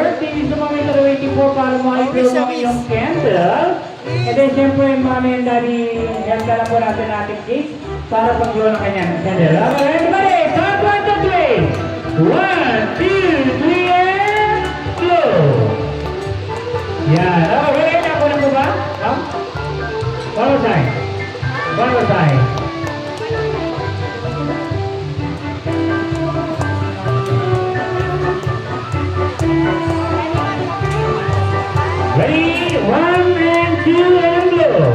birthday sa mga ito waiting po para ma-ipil mo iyong candle. And then, siyempre, mami and daddy, handa na po natin ating cake para pag-blow ng kanyang candle. Okay, everybody, count 1, 2, 3. 1, 2, 3, and blow! Yan. Okay, ready na po na po ba? One more time. One more time. Ready? 1 and 2 and blow.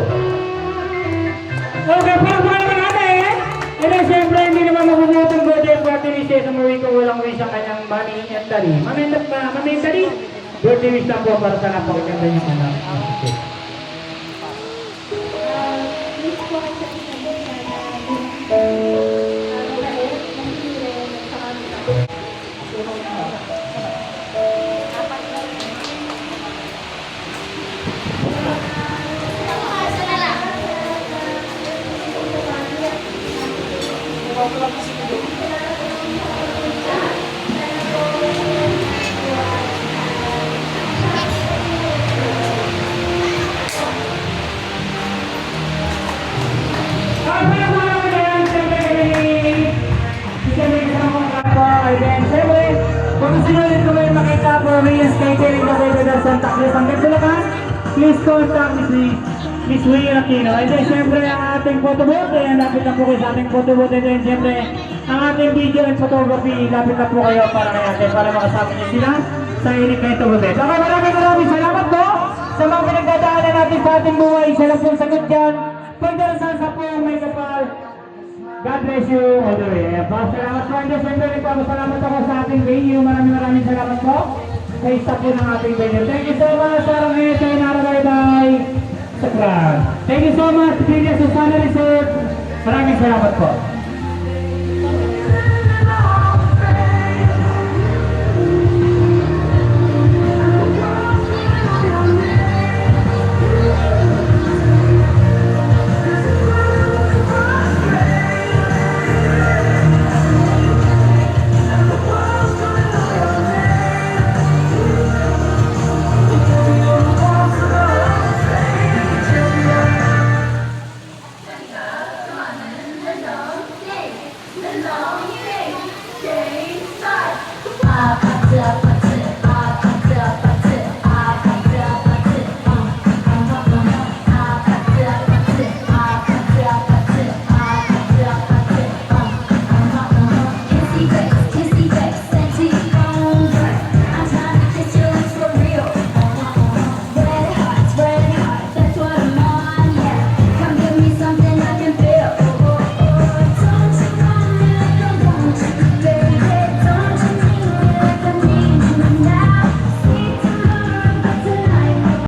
Okay, pala naman natin. And then, siyempre, hindi naman mabubutong birthday party ni Cesar Marie kung walang wish ang kanyang money and daddy. Mami and daddy, birthday wish lang po para sa napakaganda niyong anak. Okay. Kung gusto nyo rin kami makita po Rias Catering na kayo ng Santa Cruz ang Gagdalakan, please contact Miss Winnie Aquino. And then syempre ang ating photo booth, ayan lapit na po kayo sa ating photo booth. And then syempre ang ating video and photography, lapit na po kayo para natin para makasama nyo sila sa inig na ito booth. Okay, maraming salamat po sa mga pinagdadaanan natin sa ating buhay. Isa lang po ang sagot dyan. Pagdarasan sa po may kapal. God bless you all the way. Salamat po. And siyempre nagpapasalamat ako sa ating venue. Maraming salamat po sa isa po ng ating venue. Thank you so much. Sarang ngayon tayo narabay-bay sa crowd. Thank you so much. Pilihan Susana Resort. Maraming salamat po.